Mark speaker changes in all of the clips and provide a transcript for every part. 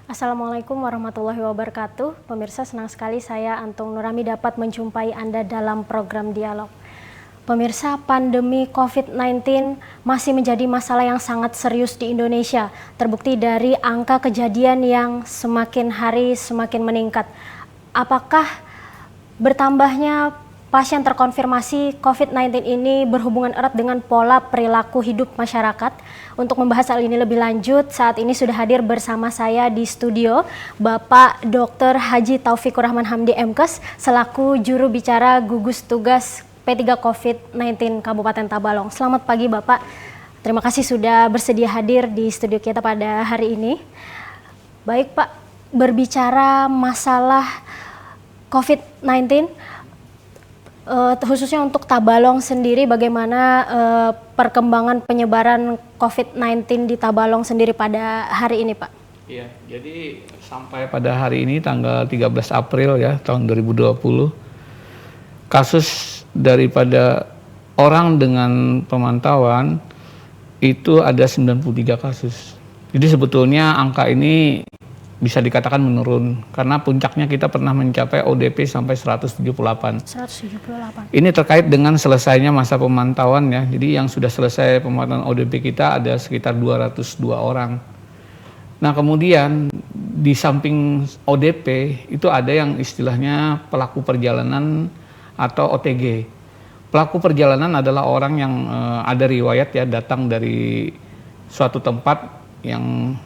Speaker 1: Assalamualaikum warahmatullahi wabarakatuh. Pemirsa, senang sekali saya Antung Nurami dapat menjumpai Anda dalam program Dialog. Pemirsa, pandemi COVID-19 masih menjadi masalah yang sangat serius di Indonesia. Terbukti dari angka kejadian yang semakin hari semakin meningkat. Apakah bertambahnya pasien terkonfirmasi COVID-19 ini berhubungan erat dengan pola perilaku hidup masyarakat? Untuk membahas hal ini lebih lanjut, saat ini sudah hadir bersama saya di studio Bapak Dr. Haji Taufikur Rahman Hamdi MKes selaku juru bicara gugus tugas P3 COVID-19 Kabupaten Tabalong. Selamat pagi Bapak, terima kasih sudah bersedia hadir di studio kita pada hari ini. Baik Pak, berbicara masalah COVID-19, khususnya untuk Tabalong sendiri, bagaimana perkembangan penyebaran COVID-19 di Tabalong sendiri pada hari ini, Pak?
Speaker 2: Iya, jadi sampai pada hari ini tanggal 13 April ya tahun 2020, kasus daripada orang dengan pemantauan itu ada 93 kasus. Jadi sebetulnya angka ini bisa dikatakan menurun karena puncaknya kita pernah mencapai ODP sampai 178.
Speaker 1: 178.
Speaker 2: Ini terkait dengan selesainya masa pemantauan ya. Jadi yang sudah selesai pemantauan ODP kita ada sekitar 202 orang. Nah, kemudian di samping ODP itu ada yang istilahnya pelaku perjalanan atau OTG. Pelaku perjalanan adalah orang yang ada riwayat ya datang dari suatu tempat yang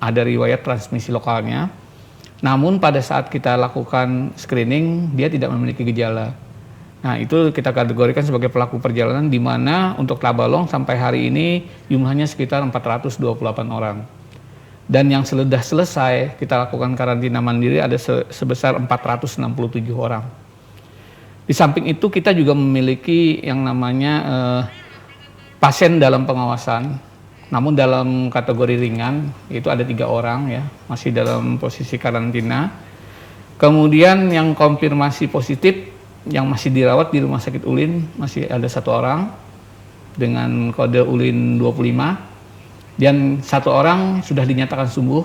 Speaker 2: ada riwayat transmisi lokalnya, namun pada saat kita lakukan screening dia tidak memiliki gejala. Nah, itu kita kategorikan sebagai pelaku perjalanan, di mana untuk Tabalong sampai hari ini jumlahnya sekitar 428 orang. Dan yang sudah selesai kita lakukan karantina mandiri ada sebesar 467 orang. Di samping itu kita juga memiliki yang namanya pasien dalam pengawasan. Namun dalam kategori ringan itu ada 3 orang ya, masih dalam posisi karantina. Kemudian yang konfirmasi positif yang masih dirawat di Rumah Sakit Ulin masih ada 1 orang dengan kode Ulin 25, dan 1 orang sudah dinyatakan sembuh,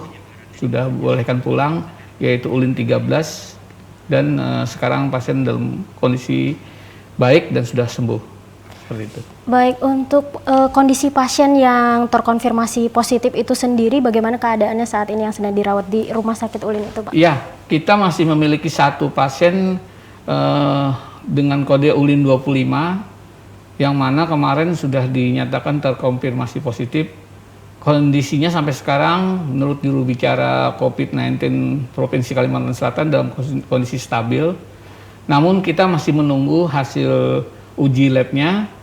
Speaker 2: sudah bolehkan pulang, yaitu Ulin 13, dan sekarang pasien dalam kondisi baik dan sudah sembuh. Seperti itu.
Speaker 1: Baik, untuk kondisi pasien yang terkonfirmasi positif itu sendiri, bagaimana keadaannya saat ini yang sedang dirawat di Rumah Sakit Ulin itu, Pak?
Speaker 2: Iya, kita masih memiliki 1 pasien dengan kode Ulin 25, yang mana kemarin sudah dinyatakan terkonfirmasi positif. Kondisinya sampai sekarang menurut juru bicara COVID-19 Provinsi Kalimantan Selatan dalam kondisi stabil. Namun kita masih menunggu hasil uji labnya.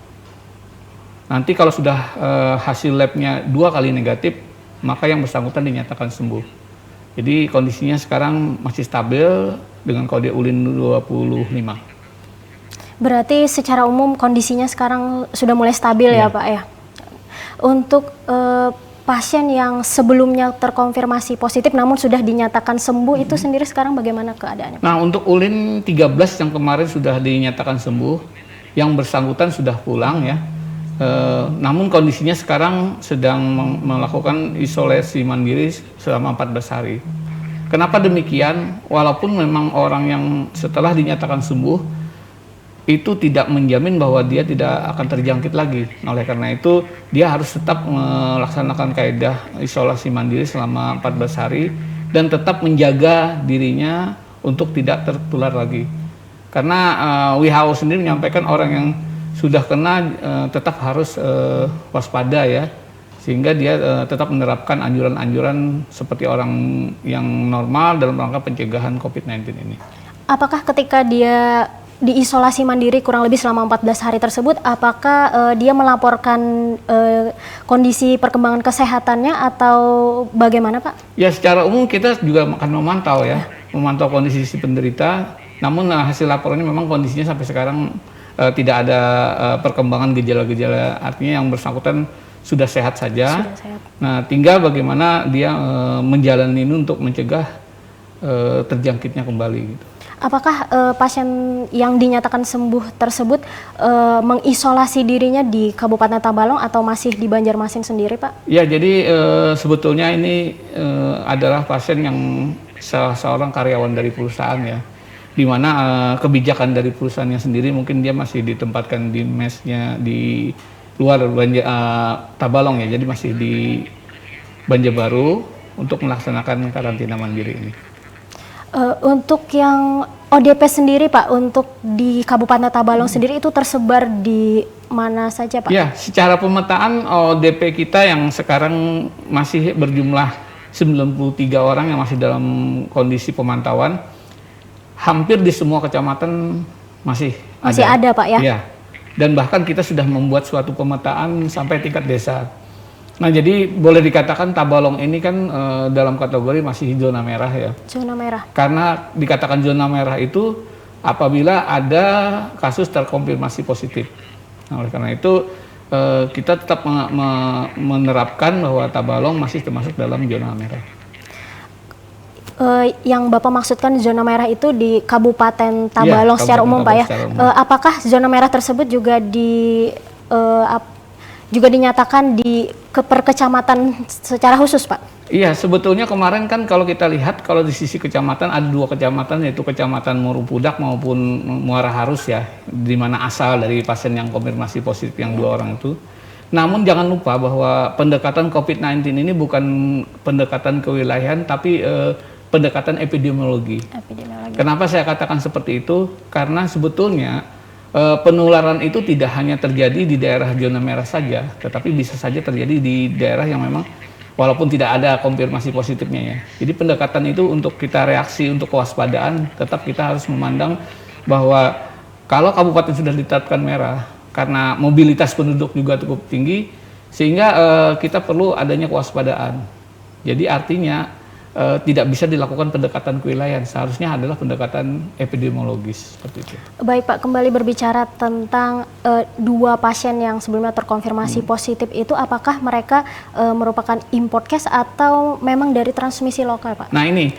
Speaker 2: Nanti kalau sudah hasil labnya 2 kali negatif, maka yang bersangkutan dinyatakan sembuh. Jadi kondisinya sekarang masih stabil dengan kode Ulin 25.
Speaker 1: Berarti secara umum kondisinya sekarang sudah mulai stabil ya Pak ya? Untuk pasien yang sebelumnya terkonfirmasi positif namun sudah dinyatakan sembuh itu sendiri sekarang bagaimana keadaannya, Pak?
Speaker 2: Nah, untuk Ulin 13 yang kemarin sudah dinyatakan sembuh, yang bersangkutan sudah pulang ya. Namun kondisinya sekarang sedang melakukan isolasi mandiri selama 14 hari. Kenapa demikian? Walaupun memang orang yang setelah dinyatakan sembuh itu tidak menjamin bahwa dia tidak akan terjangkit lagi. Oleh karena itu dia harus tetap melaksanakan kaidah isolasi mandiri selama 14 hari dan tetap menjaga dirinya untuk tidak tertular lagi. Karena WHO sendiri menyampaikan orang yang sudah kena tetap harus waspada ya, sehingga dia tetap menerapkan anjuran-anjuran seperti orang yang normal dalam rangka pencegahan COVID-19 ini.
Speaker 1: Apakah ketika dia diisolasi mandiri kurang lebih selama 14 hari tersebut, apakah dia melaporkan kondisi perkembangan kesehatannya atau bagaimana, Pak?
Speaker 2: Ya, secara umum kita juga akan memantau ya, memantau kondisi si penderita. Namun hasil laporannya memang kondisinya sampai sekarang tidak ada perkembangan gejala-gejala, artinya yang bersangkutan sudah sehat saja.
Speaker 1: Sudah sehat.
Speaker 2: Nah, tinggal bagaimana dia menjalani ini untuk mencegah terjangkitnya kembali gitu.
Speaker 1: Apakah pasien yang dinyatakan sembuh tersebut mengisolasi dirinya di Kabupaten Tabalong atau masih di Banjarmasin sendiri, Pak?
Speaker 2: Ya, jadi sebetulnya ini adalah pasien yang salah seorang karyawan dari perusahaan ya, di mana kebijakan dari perusahaannya sendiri mungkin dia masih ditempatkan di mesnya di luar Tabalong ya, jadi masih di Banjarbaru untuk melaksanakan karantina mandiri ini.
Speaker 1: Untuk yang ODP sendiri, Pak, untuk di Kabupaten Tabalong sendiri itu tersebar di mana saja, Pak?
Speaker 2: Ya, secara pemetaan ODP kita yang sekarang masih berjumlah 93 orang yang masih dalam kondisi pemantauan, hampir di semua kecamatan masih
Speaker 1: ada, Pak ya?
Speaker 2: Ya, dan bahkan kita sudah membuat suatu pemetaan sampai tingkat desa. Nah, jadi boleh dikatakan Tabalong ini kan dalam kategori masih zona merah ya.
Speaker 1: Zona merah.
Speaker 2: Karena dikatakan zona merah itu apabila ada kasus terkonfirmasi positif. Nah, oleh karena itu kita tetap menerapkan bahwa Tabalong masih termasuk dalam zona merah.
Speaker 1: Yang Bapak maksudkan zona merah itu di Kabupaten Tabalong secara umum, Pak ya? Apakah zona merah tersebut juga juga dinyatakan di perkecamatan secara khusus, Pak?
Speaker 2: Iya, sebetulnya kemarin kan kalau kita lihat kalau di sisi kecamatan ada 2 kecamatan, yaitu Kecamatan Murupudak maupun Muara Harus ya, di mana asal dari pasien yang konfirmasi positif yang 2 orang itu. Namun jangan lupa bahwa pendekatan COVID-19 ini bukan pendekatan kewilayahan, tapi pendekatan epidemiologi. Kenapa saya katakan seperti itu? Karena sebetulnya penularan itu tidak hanya terjadi di daerah zona merah saja, tetapi bisa saja terjadi di daerah yang memang walaupun tidak ada konfirmasi positifnya ya. Jadi pendekatan itu untuk kita reaksi untuk kewaspadaan, tetap kita harus memandang bahwa kalau kabupaten sudah ditetapkan merah, karena mobilitas penduduk juga cukup tinggi, sehingga kita perlu adanya kewaspadaan. Jadi artinya tidak bisa dilakukan pendekatan kewilayahan, seharusnya adalah pendekatan epidemiologis seperti itu.
Speaker 1: Baik Pak, kembali berbicara tentang 2 pasien yang sebelumnya terkonfirmasi positif itu, apakah mereka merupakan import case atau memang dari transmisi lokal, Pak?
Speaker 2: Nah ini,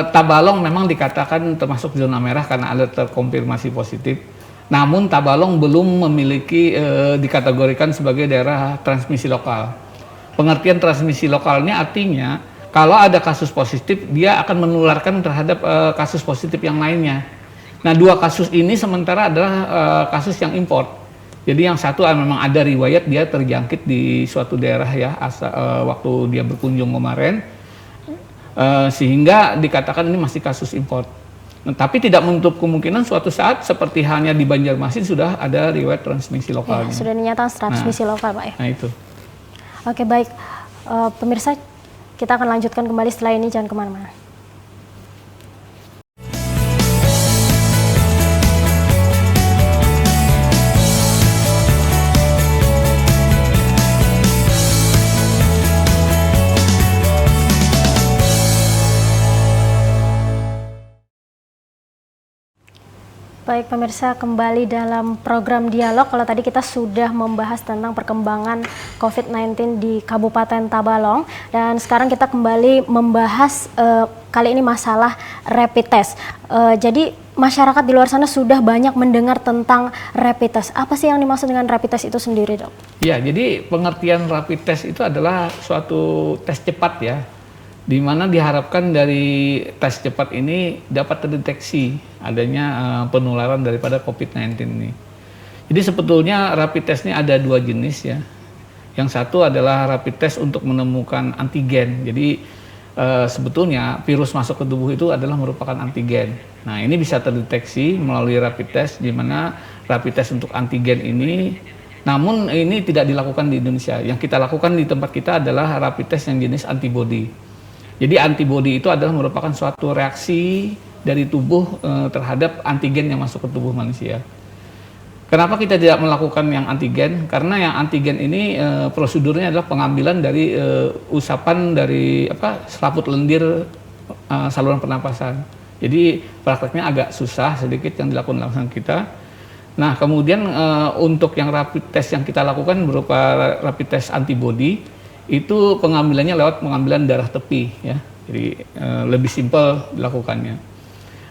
Speaker 2: Tabalong memang dikatakan termasuk zona merah karena ada terkonfirmasi positif. Namun Tabalong belum memiliki dikategorikan sebagai daerah transmisi lokal. Pengertian transmisi lokalnya artinya kalau ada kasus positif, dia akan menularkan terhadap kasus positif yang lainnya. Nah, 2 kasus ini sementara adalah kasus yang import. Jadi yang satu memang ada riwayat dia terjangkit di suatu daerah ya, waktu dia berkunjung kemarin, sehingga dikatakan ini masih kasus import. Nah, tapi tidak menutup kemungkinan suatu saat seperti halnya di Banjarmasin sudah ada riwayat transmisi lokalnya.
Speaker 1: Ya, sudah dinyatakan transmisi lokal, Pak ya.
Speaker 2: Nah itu.
Speaker 1: Oke baik, pemirsa. Kita akan lanjutkan kembali setelah ini, jangan kemana-mana. Baik pemirsa, kembali dalam program Dialog. Kalau tadi kita sudah membahas tentang perkembangan COVID-19 di Kabupaten Tabalong, dan sekarang kita kembali membahas kali ini masalah rapid test. Jadi masyarakat di luar sana sudah banyak mendengar tentang rapid test. Apa sih yang dimaksud dengan rapid test itu sendiri, Dok?
Speaker 2: Ya, jadi pengertian rapid test itu adalah suatu tes cepat ya, di mana diharapkan dari tes cepat ini dapat terdeteksi adanya penularan daripada COVID-19 ini. Jadi sebetulnya rapid test ini ada 2 jenis ya. Yang satu adalah rapid test untuk menemukan antigen. Jadi sebetulnya virus masuk ke tubuh itu adalah merupakan antigen. Nah, ini bisa terdeteksi melalui rapid test, di mana rapid test untuk antigen ini, namun ini tidak dilakukan di Indonesia. Yang kita lakukan di tempat kita adalah rapid test yang jenis antibody. Jadi antibody itu adalah merupakan suatu reaksi dari tubuh terhadap antigen yang masuk ke tubuh manusia. Kenapa kita tidak melakukan yang antigen? Karena yang antigen ini prosedurnya adalah pengambilan dari usapan dari selaput lendir saluran pernapasan. Jadi prakteknya agak susah sedikit yang dilakukan langsung kita. Nah kemudian untuk yang rapid test yang kita lakukan berupa rapid test antibody, itu pengambilannya lewat pengambilan darah tepi ya, jadi lebih simpel dilakukannya.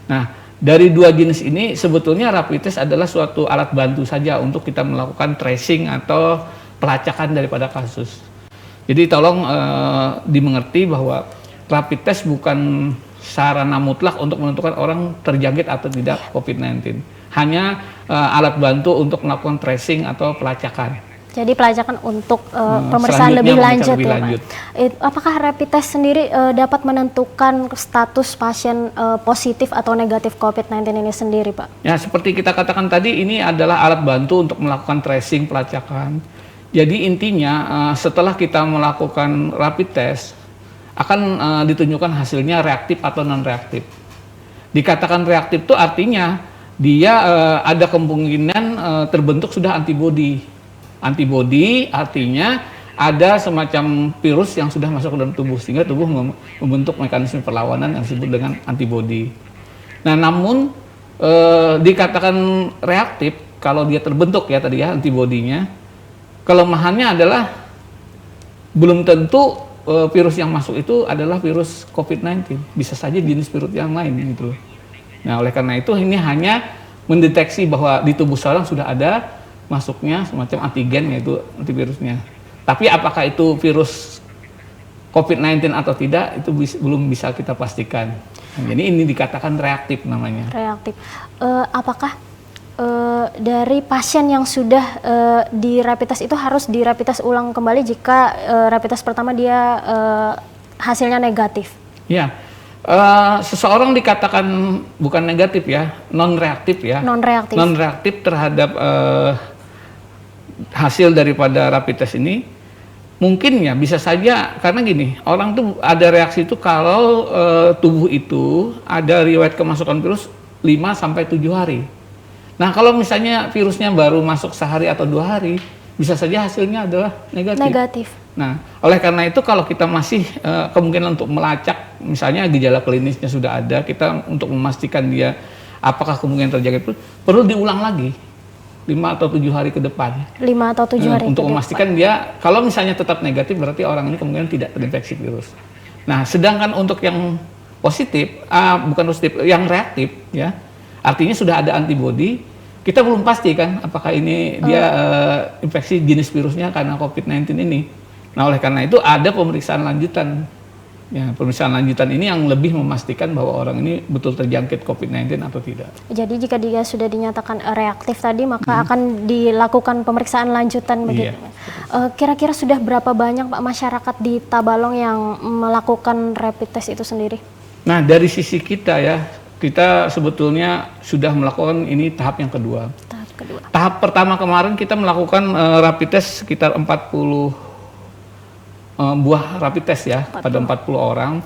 Speaker 2: Nah dari dua jenis ini sebetulnya rapid test adalah suatu alat bantu saja untuk kita melakukan tracing atau pelacakan daripada kasus. Jadi tolong dimengerti bahwa rapid test bukan sarana mutlak untuk menentukan orang terjangkit atau tidak COVID-19. Hanya alat bantu untuk melakukan tracing atau pelacakan.
Speaker 1: Jadi pelacakan untuk pemeriksaan lebih lanjut ya
Speaker 2: lanjut.
Speaker 1: Pak. Apakah rapid test sendiri dapat menentukan status pasien positif atau negatif COVID-19 ini sendiri Pak?
Speaker 2: Ya seperti kita katakan tadi, ini adalah alat bantu untuk melakukan tracing pelacakan. Jadi intinya setelah kita melakukan rapid test akan ditunjukkan hasilnya reaktif atau non reaktif. Dikatakan reaktif itu artinya dia ada kemungkinan terbentuk sudah antibodi. Antibodi artinya ada semacam virus yang sudah masuk ke dalam tubuh sehingga tubuh membentuk mekanisme perlawanan yang disebut dengan antibodi. Nah, namun dikatakan reaktif kalau dia terbentuk ya tadi ya antibodinya, kelemahannya adalah belum tentu virus yang masuk itu adalah virus COVID-19, bisa saja jenis virus yang lain gitu loh. Nah, oleh karena itu ini hanya mendeteksi bahwa di tubuh seorang sudah ada masuknya semacam antigen yaitu antivirusnya. Tapi apakah itu virus COVID-19 atau tidak itu belum bisa kita pastikan. Nah, jadi ini dikatakan reaktif namanya.
Speaker 1: Reaktif. Apakah dari pasien yang sudah di rapid test itu harus di rapid test ulang kembali jika rapid test pertama dia hasilnya negatif? Ya.
Speaker 2: Seseorang dikatakan bukan negatif ya, non reaktif ya. Non reaktif. Non reaktif terhadap hasil daripada rapid test ini mungkin ya bisa saja karena gini, orang tuh ada reaksi itu kalau tubuh itu ada riwayat kemasukan virus 5 sampai 7 hari. Nah, kalau misalnya virusnya baru masuk sehari atau 2 hari, bisa saja hasilnya adalah negatif. Nah, oleh karena itu kalau kita masih kemungkinan untuk melacak misalnya gejala klinisnya sudah ada, kita untuk memastikan dia apakah kemungkinan terjangkit perlu diulang lagi 5 atau 7 hari ke depan.
Speaker 1: 5 atau 7 hari
Speaker 2: untuk memastikan dia kalau misalnya tetap negatif berarti orang ini kemungkinan tidak terinfeksi virus. Nah, sedangkan untuk yang positif, bukan positif, yang reaktif ya, artinya sudah ada antibodi, kita belum pasti kan apakah ini dia infeksi jenis virusnya karena COVID-19 ini. Nah, oleh karena itu ada pemeriksaan lanjutan. Ya, pemeriksaan lanjutan ini yang lebih memastikan bahwa orang ini betul terjangkit COVID-19 atau tidak.
Speaker 1: Jadi jika dia sudah dinyatakan reaktif tadi, maka akan dilakukan pemeriksaan lanjutan begitu. Kira-kira sudah berapa banyak Pak masyarakat di Tabalong yang melakukan rapid test itu sendiri?
Speaker 2: Nah, dari sisi kita ya, kita sebetulnya sudah melakukan ini tahap yang kedua. Tahap pertama kemarin kita melakukan rapid test sekitar 40 buah rapid test ya, pada 40 orang.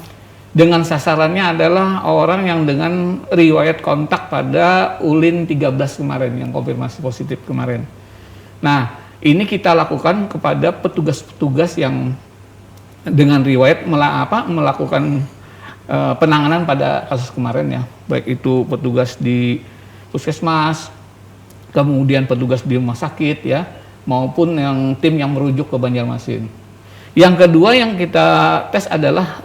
Speaker 2: Dengan sasarannya adalah orang yang dengan riwayat kontak pada ULIN 13 kemarin, yang konfirmasi positif kemarin. Nah, ini kita lakukan kepada petugas-petugas yang dengan riwayat melakukan penanganan pada kasus kemarin ya, baik itu petugas di puskesmas, kemudian petugas di rumah sakit ya, maupun yang tim yang merujuk ke Banjarmasin. Yang kedua yang kita tes adalah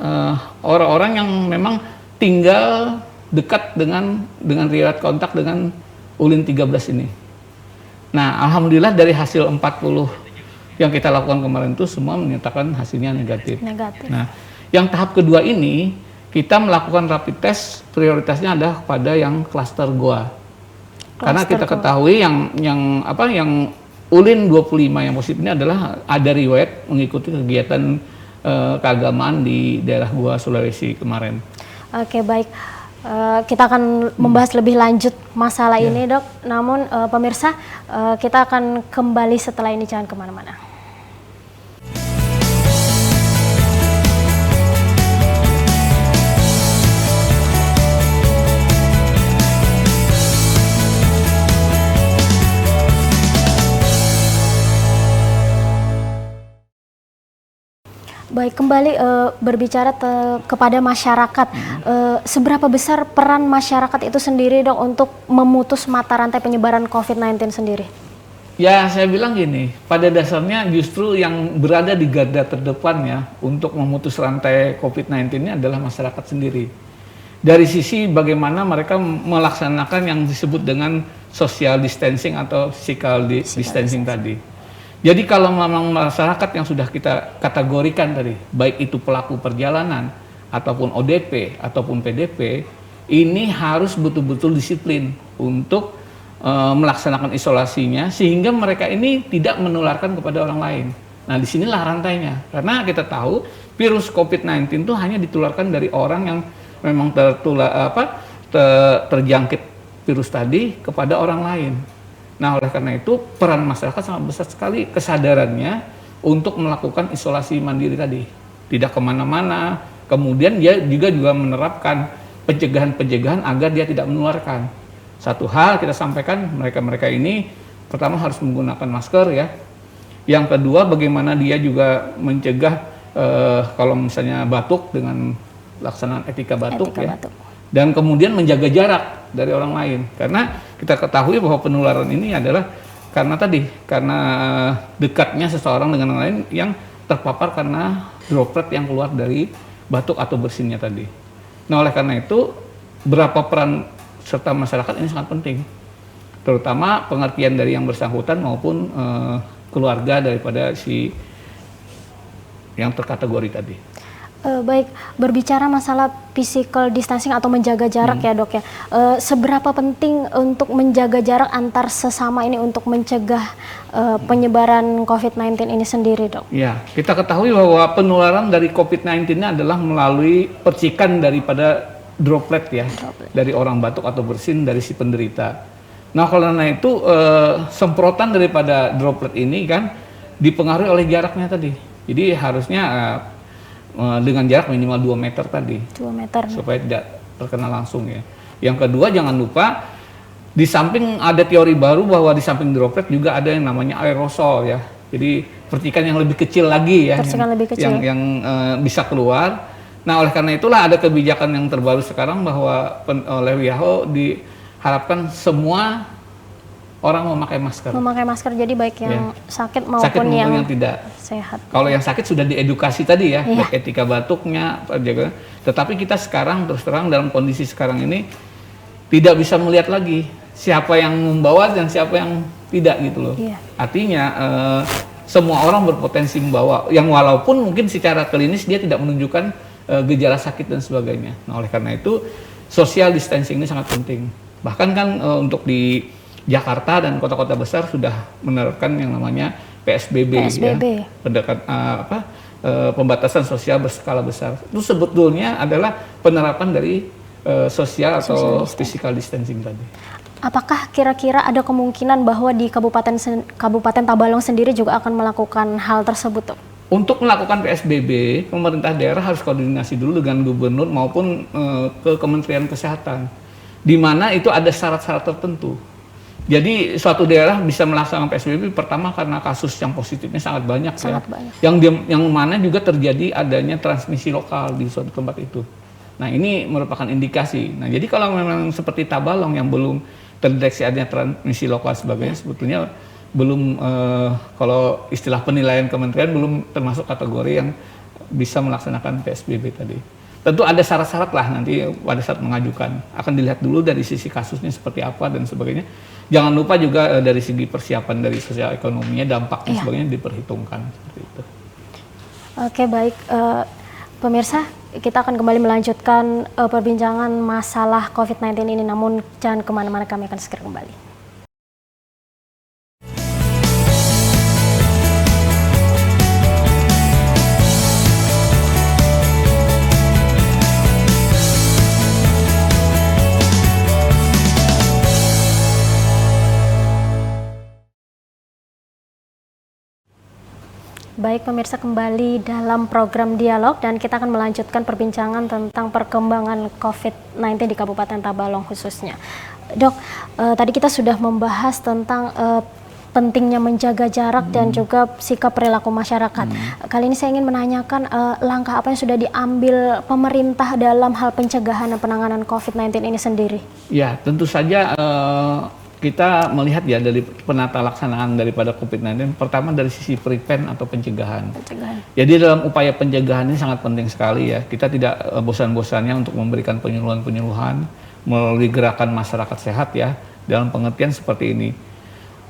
Speaker 2: orang-orang yang memang tinggal dekat dengan riwayat kontak dengan ULIN 13 ini. Nah, alhamdulillah dari hasil 40 yang kita lakukan kemarin itu semua menyatakan hasilnya negatif. Nah, yang tahap kedua ini kita melakukan rapid test prioritasnya adalah pada yang klaster goa. Karena kita ketahui yang ULIN 25 yang positif ini adalah ada riwayat mengikuti kegiatan keagamaan di daerah Goa Sulawesi kemarin. Oke, baik.
Speaker 1: Kita akan membahas lebih lanjut masalah ini Dok. Namun pemirsa, kita akan kembali setelah ini, jangan kemana-mana. Baik, kembali berbicara kepada masyarakat, seberapa besar peran masyarakat itu sendiri Dok untuk memutus mata rantai penyebaran COVID-19 sendiri?
Speaker 2: Ya, saya bilang gini, pada dasarnya justru yang berada di garda terdepan ya untuk memutus rantai COVID-19 ini adalah masyarakat sendiri. dari sisi bagaimana mereka melaksanakan yang disebut dengan social distancing atau physical distancing tadi. Jadi kalau memang masyarakat yang sudah kita kategorikan tadi, baik itu pelaku perjalanan ataupun ODP ataupun PDP, ini harus betul-betul disiplin untuk melaksanakan isolasinya sehingga mereka ini tidak menularkan kepada orang lain. Nah, disinilah rantainya. Karena kita tahu virus COVID-19 itu hanya ditularkan dari orang yang memang terjangkit virus tadi kepada orang lain. Nah, oleh karena itu peran masyarakat sangat besar sekali kesadarannya untuk melakukan isolasi mandiri tadi. Tidak kemana-mana, kemudian dia juga menerapkan pencegahan-pencegahan agar dia tidak menularkan. Satu hal kita sampaikan, mereka ini pertama harus menggunakan masker ya. Yang kedua, bagaimana dia juga mencegah kalau misalnya batuk dengan laksanaan etika batuk. Dan kemudian menjaga jarak dari orang lain. Karena kita ketahui bahwa penularan ini adalah karena dekatnya seseorang dengan orang lain yang terpapar karena droplet yang keluar dari batuk atau bersinnya tadi. Nah, oleh karena itu berapa peran serta masyarakat ini sangat penting, terutama pengertian dari yang bersangkutan maupun keluarga daripada si yang terkategori tadi.
Speaker 1: Baik, berbicara masalah physical distancing atau menjaga jarak ya dok ya, seberapa penting untuk menjaga jarak antar sesama ini untuk mencegah penyebaran COVID-19 ini sendiri dok?
Speaker 2: Ya, kita ketahui bahwa penularan dari COVID-19 ini adalah melalui percikan daripada droplet ya, dari orang batuk atau bersin dari si penderita. Nah, karena itu semprotan daripada droplet ini kan dipengaruhi oleh jaraknya tadi. Jadi harusnya dengan jarak minimal 2 meter tadi. 2 meter. Supaya tidak terkena langsung ya. Yang kedua, jangan lupa di samping ada teori baru bahwa di samping droplet juga ada yang namanya aerosol ya. Jadi percikan yang lebih kecil lagi ya. Percikan lebih kecil. Yang bisa keluar. Nah, oleh karena itulah ada kebijakan yang terbaru sekarang bahwa oleh WHO diharapkan semua orang memakai masker. Memakai masker, jadi baik yang sakit maupun yang tidak sehat. Kalau yang sakit sudah diedukasi tadi ya, baik etika batuknya, tetapi kita sekarang terus terang dalam kondisi sekarang ini tidak bisa melihat lagi siapa yang membawa dan siapa yang tidak gitu loh. Artinya semua orang berpotensi membawa, yang walaupun mungkin secara klinis dia tidak menunjukkan gejala sakit dan sebagainya. Nah, oleh karena itu social distancing ini sangat penting. Bahkan kan untuk di Jakarta dan kota-kota besar sudah menerapkan yang namanya PSBB. Ya, pembatasan sosial berskala besar. Itu sebetulnya adalah penerapan dari sosial atau physical distancing tadi.
Speaker 1: Apakah kira-kira ada kemungkinan bahwa di Kabupaten Tabalong sendiri juga akan melakukan hal tersebut?
Speaker 2: Untuk melakukan PSBB, pemerintah daerah harus koordinasi dulu dengan gubernur maupun ke Kementerian Kesehatan, di mana itu ada syarat-syarat tertentu. Jadi suatu daerah bisa melaksanakan PSBB pertama karena kasus yang positifnya sangat banyak. Yang mana juga terjadi adanya transmisi lokal di suatu tempat itu. Nah, ini merupakan indikasi. Nah, jadi kalau memang seperti Tabalong yang belum terdeteksi adanya transmisi lokal sebagainya, sebetulnya belum, kalau istilah penilaian kementerian belum termasuk kategori yang bisa melaksanakan PSBB tadi. Tentu ada syarat-syarat lah nanti pada saat mengajukan. Akan dilihat dulu dari sisi kasusnya seperti apa dan sebagainya. Jangan lupa juga dari segi persiapan dari sosial ekonominya, dampaknya sebagainya diperhitungkan seperti itu. Oke, baik.
Speaker 1: Pemirsa, kita akan kembali melanjutkan perbincangan masalah COVID-19 ini, namun jangan kemana-mana, kami akan segera kembali. Baik pemirsa, kembali dalam program Dialog dan kita akan melanjutkan perbincangan tentang perkembangan COVID-19 di Kabupaten Tabalong khususnya. Dok, tadi kita sudah membahas tentang pentingnya menjaga jarak dan juga sikap perilaku masyarakat. Kali ini saya ingin menanyakan langkah apa yang sudah diambil pemerintah dalam hal pencegahan dan penanganan COVID-19 ini sendiri?
Speaker 2: Ya, tentu saja kita melihat ya dari penata laksanaan daripada COVID-19, pertama dari sisi prevent atau pencegahan. Jadi dalam upaya pencegahan ini sangat penting sekali ya. Kita tidak bosan-bosannya untuk memberikan penyuluhan-penyuluhan melalui gerakan masyarakat sehat ya, dalam pengertian seperti ini.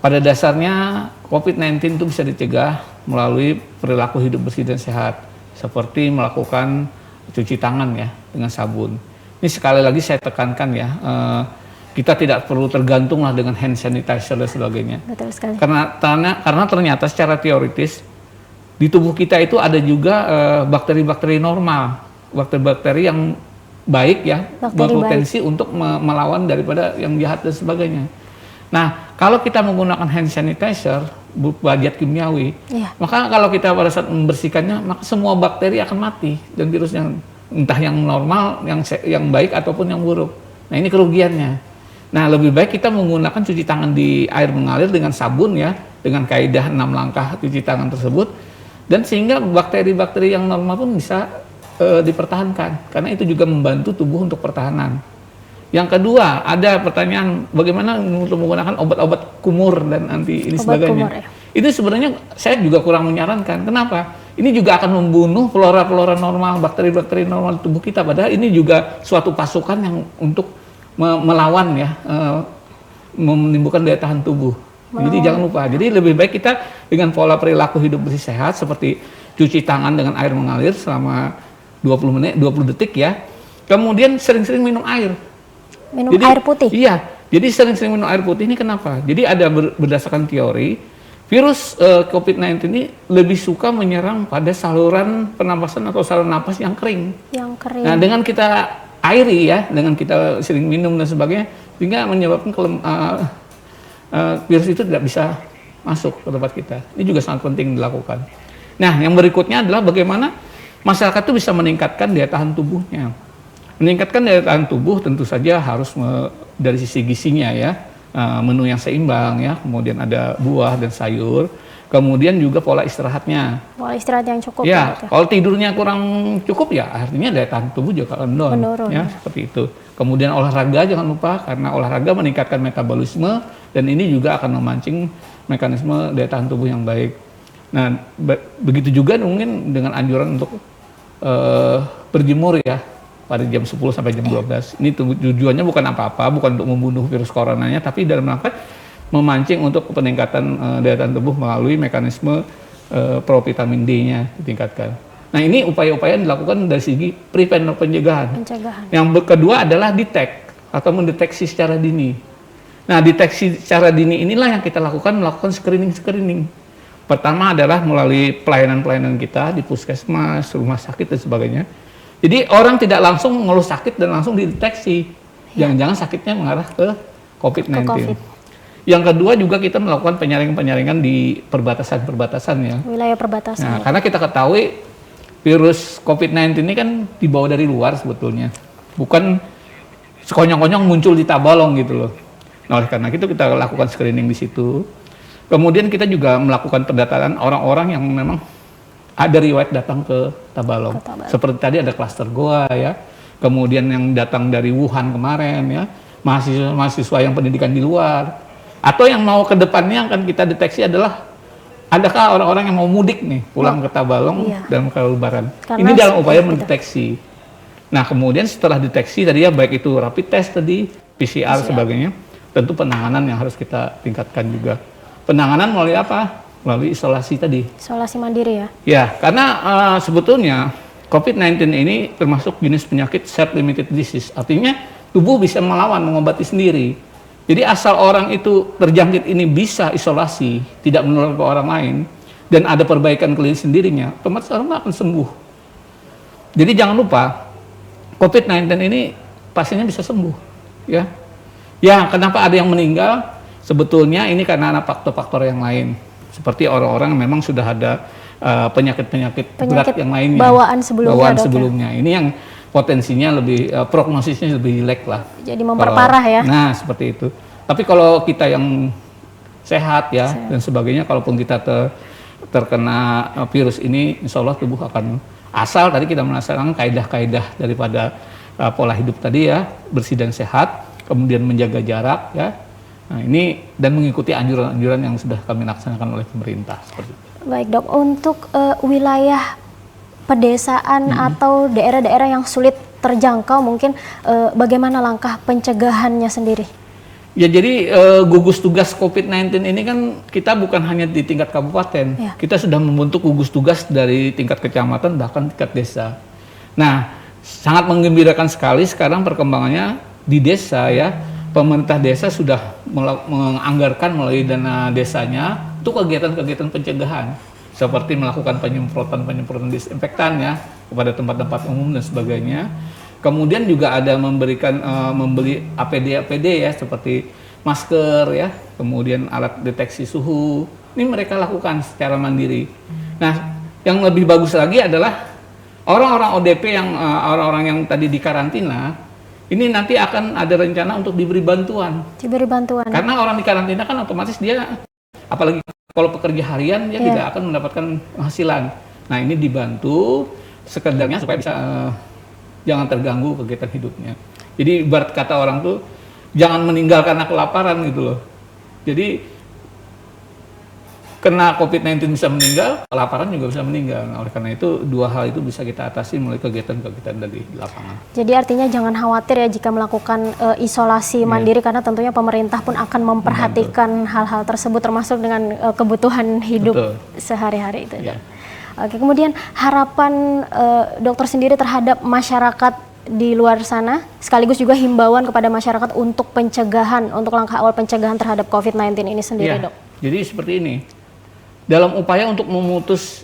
Speaker 2: Pada dasarnya COVID-19 itu bisa dicegah melalui perilaku hidup bersih dan sehat, seperti melakukan cuci tangan ya dengan sabun. Ini sekali lagi saya tekankan ya, kita tidak perlu tergantunglah dengan hand sanitizer dan sebagainya.
Speaker 1: Betul sekali.
Speaker 2: Karena ternyata secara teoritis di tubuh kita itu ada juga bakteri-bakteri normal, bakteri-bakteri yang baik ya, berpotensi untuk melawan daripada yang jahat dan sebagainya. Nah, kalau kita menggunakan hand sanitizer berupa zat kimiawi, maka kalau kita pada saat membersihkannya, maka semua bakteri akan mati dan virus yang entah yang normal, yang baik ataupun yang buruk. Nah, ini kerugiannya. Nah, lebih baik kita menggunakan cuci tangan di air mengalir dengan sabun ya, dengan kaidah 6 langkah cuci tangan tersebut, dan sehingga bakteri-bakteri yang normal pun bisa dipertahankan, karena itu juga membantu tubuh untuk pertahanan. Yang kedua, ada pertanyaan bagaimana untuk menggunakan obat-obat kumur dan anti ini sebagainya. Ya? Itu sebenarnya saya juga kurang menyarankan. Kenapa? Ini juga akan membunuh flora-flora normal, bakteri-bakteri normal di tubuh kita. Padahal ini juga suatu pasukan yang untuk melawan ya, menimbulkan daya tahan tubuh. Jadi jangan lupa. Jadi lebih baik kita dengan pola perilaku hidup bersih sehat seperti cuci tangan dengan air mengalir selama 20 menit, 20 detik ya. Kemudian sering-sering minum air.
Speaker 1: Jadi, air putih?
Speaker 2: Iya. Jadi sering-sering minum air putih ini kenapa? Jadi ada berdasarkan teori, virus COVID-19 ini lebih suka menyerang pada saluran pernapasan atau saluran napas yang kering.
Speaker 1: Yang kering.
Speaker 2: Nah, dengan kita airi ya, dengan kita sering minum dan sebagainya, sehingga menyebabkan virus itu tidak bisa masuk ke tempat kita. Ini juga sangat penting dilakukan. Nah, yang berikutnya adalah bagaimana masyarakat itu bisa meningkatkan daya tahan tubuhnya. Meningkatkan daya tahan tubuh tentu saja harus dari sisi gizinya ya, menu yang seimbang ya, kemudian ada buah dan sayur. Kemudian juga pola istirahatnya.
Speaker 1: Pola istirahat yang cukup.
Speaker 2: Ya, kalau tidurnya kurang cukup ya artinya daya tahan tubuh juga akan menurun. Ya, seperti itu. Kemudian olahraga jangan lupa, karena olahraga meningkatkan metabolisme dan ini juga akan memancing mekanisme daya tahan tubuh yang baik. Nah, begitu juga mungkin dengan anjuran untuk berjemur ya pada jam 10 sampai jam 12. Ini tujuannya bukan apa-apa, bukan untuk membunuh virus coronanya, tapi dalam rangka memancing untuk peningkatan daya tahan tubuh melalui mekanisme provitamin D-nya ditingkatkan. Nah, ini upaya-upaya yang dilakukan dari segi prevent pencegahan. Yang kedua adalah detect atau mendeteksi secara dini. Nah, deteksi secara dini inilah yang kita melakukan screening. Pertama adalah melalui pelayanan-pelayanan kita di puskesmas, rumah sakit dan sebagainya. Jadi orang tidak langsung mengeluh sakit dan langsung dideteksi. Jangan-jangan sakitnya mengarah ke COVID-19. Yang kedua juga kita melakukan penyaringan di perbatasan-perbatasan ya. Wilayah perbatasan. Nah, karena kita ketahui virus COVID-19 ini kan dibawa dari luar sebetulnya. Bukan sekonyong-konyong muncul di Tabalong gitu loh. Nah, oleh karena itu kita lakukan screening di situ. Kemudian kita juga melakukan pendataan orang-orang yang memang ada riwayat datang ke Tabalong. Seperti tadi ada klaster Goa ya. Kemudian yang datang dari Wuhan kemarin ya. Mahasiswa yang pendidikan di luar. Atau yang mau ke depannya akan kita deteksi adalah adakah orang-orang yang mau mudik nih pulang ke Tabalong dalam Lebaran. Ini dalam upaya mendeteksi. Nah, kemudian setelah deteksi tadi ya, baik itu rapid test tadi, PCR sebagainya, tentu penanganan yang harus kita tingkatkan juga. Penanganan melalui apa? Melalui isolasi tadi. Isolasi mandiri ya? Ya, karena sebetulnya COVID-19 ini termasuk jenis penyakit self-limited disease. Artinya tubuh bisa melawan, mengobati sendiri. Jadi asal orang itu terjangkit ini bisa isolasi, tidak menular ke orang lain, dan ada perbaikan klinis sendirinya, otomatis orang akan sembuh. Jadi jangan lupa, COVID-19 ini pasiennya bisa sembuh. Ya, kenapa ada yang meninggal? Sebetulnya ini karena ada faktor-faktor yang lain. Seperti orang-orang yang memang sudah ada penyakit-penyakit berat yang lainnya. Bawaan sebelumnya. Ini yang potensinya lebih, prognosisnya lebih jelek lah. Jadi memperparah ya? Nah, seperti itu. Tapi kalau kita yang sehat ya, dan sebagainya, kalaupun kita terkena virus ini, insya Allah tubuh akan, asal tadi kita melaksanakan kaidah-kaidah daripada pola hidup tadi ya, bersih dan sehat, kemudian menjaga jarak ya, Nah, ini dan mengikuti anjuran-anjuran yang sudah kami laksanakan oleh pemerintah seperti itu.
Speaker 1: Baik dok, untuk wilayah pedesaan atau daerah-daerah yang sulit terjangkau mungkin bagaimana langkah pencegahannya sendiri?
Speaker 2: Ya jadi gugus tugas COVID-19 ini kan kita bukan hanya di tingkat kabupaten, kita sudah membentuk gugus tugas dari tingkat kecamatan bahkan tingkat desa. Nah, sangat menggembirakan sekali sekarang perkembangannya di desa ya. Pemerintah desa sudah menganggarkan melalui dana desanya untuk kegiatan-kegiatan pencegahan seperti melakukan penyemprotan disinfektan ya kepada tempat-tempat umum dan sebagainya. Kemudian juga ada membeli APD ya seperti masker ya, kemudian alat deteksi suhu. Ini mereka lakukan secara mandiri. Nah, yang lebih bagus lagi adalah orang-orang ODP yang orang-orang yang tadi dikarantina ini nanti akan ada rencana untuk diberi bantuan.
Speaker 1: Diberi bantuan.
Speaker 2: Karena orang di karantina kan otomatis dia, apalagi kalau pekerja harian, dia tidak akan mendapatkan penghasilan. Nah ini dibantu sekedarnya supaya bisa jangan terganggu kegiatan hidupnya. Jadi ibarat kata orang tuh, jangan meninggal karena kelaparan gitu loh. Jadi kena COVID-19 bisa meninggal, kelaparan juga bisa meninggal. Nah, oleh karena itu dua hal itu bisa kita atasi melalui kegiatan-kegiatan dari lapangan.
Speaker 1: Jadi artinya jangan khawatir ya jika melakukan isolasi mandiri karena tentunya pemerintah pun akan memperhatikan hal-hal tersebut termasuk dengan kebutuhan hidup sehari-hari itu. Ya. Oke, kemudian harapan dokter sendiri terhadap masyarakat di luar sana sekaligus juga himbauan kepada masyarakat untuk pencegahan, untuk langkah awal pencegahan terhadap COVID-19 ini sendiri, Dok.
Speaker 2: Jadi seperti ini. Dalam upaya untuk memutus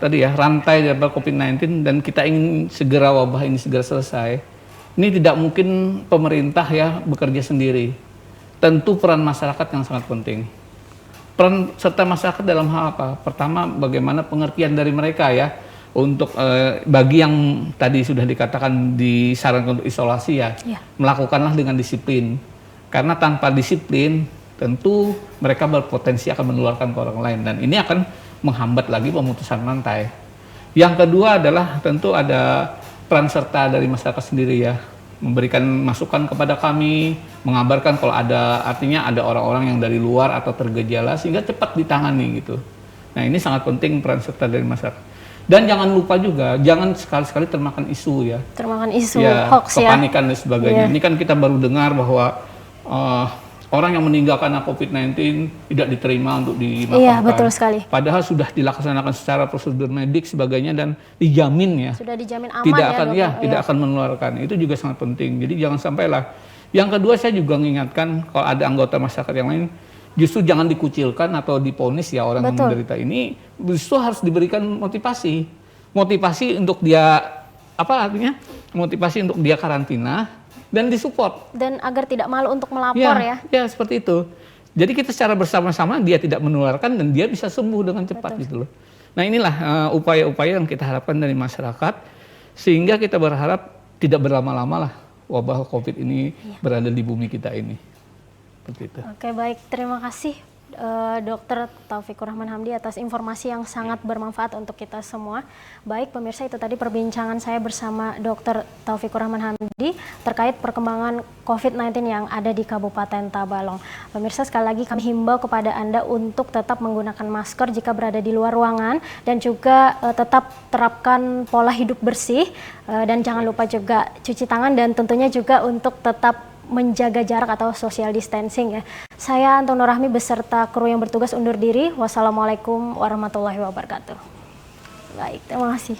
Speaker 2: tadi ya rantai dari COVID-19 dan kita ingin segera wabah ini segera selesai, ini tidak mungkin pemerintah ya bekerja sendiri. Tentu peran masyarakat yang sangat penting. Peran serta masyarakat dalam hal apa? Pertama, bagaimana pengertian dari mereka ya untuk bagi yang tadi sudah dikatakan disarankan untuk isolasi ya, melakukanlah dengan disiplin. Karena tanpa disiplin tentu mereka berpotensi akan menularkan ke orang lain dan ini akan menghambat lagi pemutusan rantai. Yang kedua adalah tentu ada peran serta dari masyarakat sendiri ya, memberikan masukan kepada kami, mengabarkan kalau ada artinya ada orang-orang yang dari luar atau tergejala sehingga cepat ditangani gitu. Nah ini sangat penting peran serta dari masyarakat. Dan jangan lupa juga, jangan sekali-sekali termakan isu ya. Termakan isu hoax ya. Kepanikan dan sebagainya. Ini kan kita baru dengar bahwa orang yang meninggal karena COVID-19 tidak diterima untuk dimakamkan. Iya, betul sekali. Padahal sudah dilaksanakan secara prosedur medik sebagainya dan dijamin ya. Sudah dijamin aman tidak akan menularkan. Itu juga sangat penting. Jadi jangan sampailah. Yang kedua saya juga mengingatkan kalau ada anggota masyarakat yang lain justru jangan dikucilkan atau diponis ya orang yang menderita ini, justru harus diberikan motivasi. Motivasi untuk dia motivasi untuk dia karantina dan disupport. Dan agar tidak malu untuk melapor ya. Ya, seperti itu. Jadi kita secara bersama-sama dia tidak menularkan dan dia bisa sembuh dengan cepat gitu loh. Nah inilah upaya-upaya yang kita harapkan dari masyarakat sehingga kita berharap tidak berlama-lama lah wabah COVID ini berada di bumi kita ini. Seperti itu. Oke, baik. Terima kasih Dr. Taufikur Rahman Hamdi atas informasi yang sangat bermanfaat untuk kita semua. Baik pemirsa, itu tadi perbincangan saya bersama Dr. Taufikur Rahman Hamdi terkait perkembangan COVID-19 yang ada di Kabupaten Tabalong. Pemirsa, sekali lagi kami himbau kepada Anda untuk tetap menggunakan masker jika berada di luar ruangan dan juga tetap terapkan pola hidup bersih dan jangan lupa juga cuci tangan dan tentunya juga untuk tetap menjaga jarak atau social distancing ya. Saya Anton Nurrahmi beserta kru yang bertugas undur diri. Wassalamualaikum warahmatullahi wabarakatuh. Baik, terima kasih.